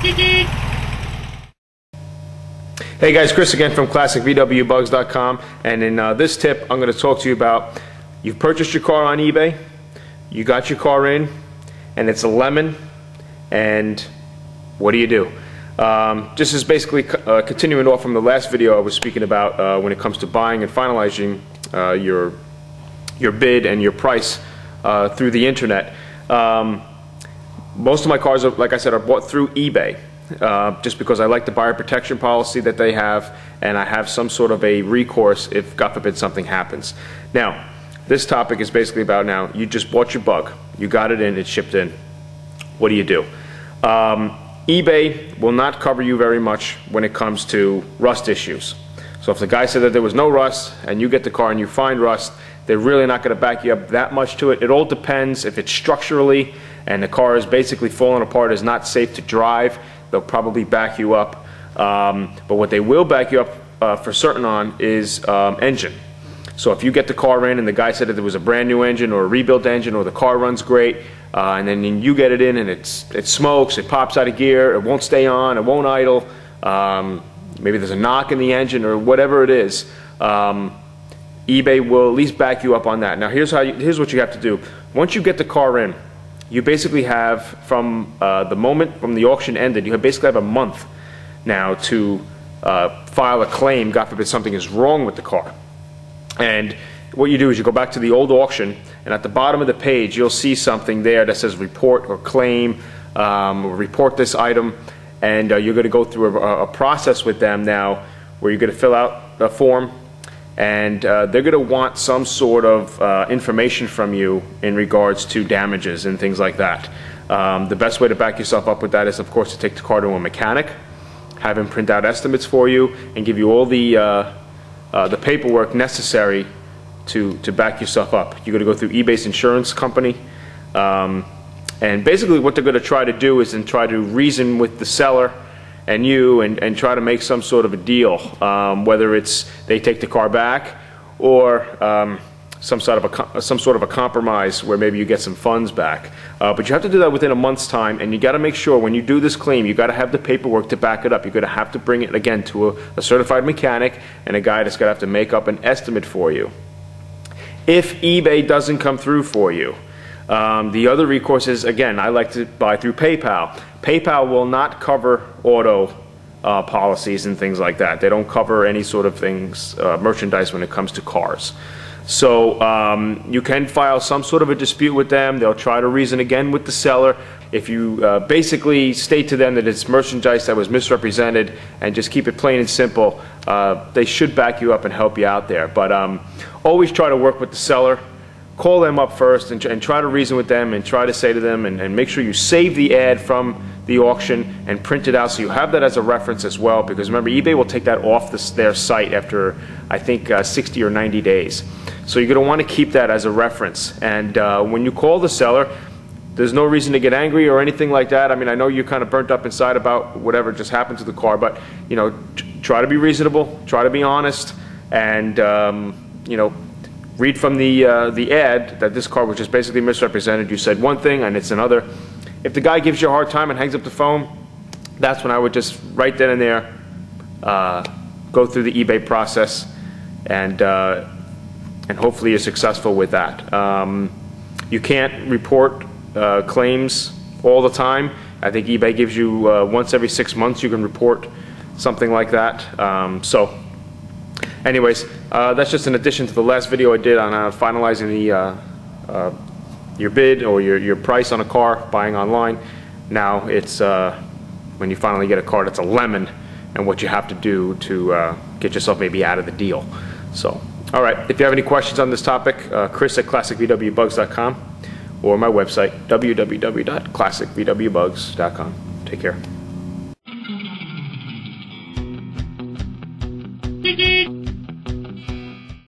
Hey guys, Chris again from ClassicVWBugs.com, and in this tip I'm going to talk to you about you've purchased your car on eBay, you got your car in, and it's a lemon, and what do you do? This is basically continuing off from the last video I was speaking about when it comes to buying and finalizing your bid and your price through the internet. Most of my cars, like I said, are bought through eBay. Just because I like the buyer protection policy that they have, and I have some sort of a recourse if, God forbid, something happens. Now, this topic is basically about now, you just bought your bug, you got it in, it's shipped in. What do you do? eBay will not cover you very much when it comes to rust issues. So if the guy said that there was no rust, and you get the car and you find rust, they're really not going to back you up that much to it. It all depends. If it's structurally and the car is basically falling apart, is not safe to drive, they'll probably back you up. But what they will back you up for certain on is engine. So if you get the car in and the guy said that there was a brand new engine or a rebuilt engine, or the car runs great, and then you get it in and it smokes, it pops out of gear, it won't stay on, it won't idle, maybe there's a knock in the engine or whatever it is, eBay will at least back you up on that. Now here's what you have to do. Once you get the car in, you basically have, from the moment from the auction ended, you basically have a month now to file a claim, God forbid something is wrong with the car. And what you do is you go back to the old auction, and at the bottom of the page you'll see something there that says report or claim, or report this item, and you're going to go through a process with them now where you're going to fill out a form, and they're going to want some sort of information from you in regards to damages and things like that. The best way to back yourself up with that is, of course, to take the car to a mechanic, have him print out estimates for you, and give you all the paperwork necessary to back yourself up. You're going to go through eBay's insurance company, and basically what they're going to try to do is try to reason with the seller and you, and try to make some sort of a deal, whether it's they take the car back, or some sort of a compromise where maybe you get some funds back. But you have to do that within a month's time, and you got to make sure when you do this claim, you got to have the paperwork to back it up. You're going to have to bring it again to a certified mechanic and a guy that's going to have to make up an estimate for you. If eBay doesn't come through for you, the other recourse is, again, I like to buy through PayPal. PayPal will not cover auto policies and things like that. They don't cover any sort of things, merchandise, when it comes to cars. So you can file some sort of a dispute with them. They'll try to reason again with the seller. If you basically state to them that it's merchandise that was misrepresented and just keep it plain and simple, they should back you up and help you out there. But always try to work with the seller. Call them up first and try to reason with them, and try to say to them, and make sure you save the ad from the auction and print it out so you have that as a reference as well, because remember, eBay will take that off their site after, I think, 60 or 90 days. So you're going to want to keep that as a reference. And when you call the seller, there's no reason to get angry or anything like that. I mean, I know you're kind of burnt up inside about whatever just happened to the car, but you know, try to be reasonable, try to be honest, and you know, read from the ad that this car was just basically misrepresented. You said one thing and it's another. If the guy gives you a hard time and hangs up the phone, that's when I would just right then and there go through the eBay process, and hopefully you're successful with that. You can't report claims all the time. I think eBay gives you once every 6 months you can report something like that. So anyways, that's just an addition to the last video I did on finalizing your bid or your price on a car, buying online. Now it's when you finally get a car that's a lemon, and what you have to do to get yourself maybe out of the deal. So, all right, if you have any questions on this topic, Chris at ClassicVWBugs.com, or my website, www.classicvwbugs.com. Take care.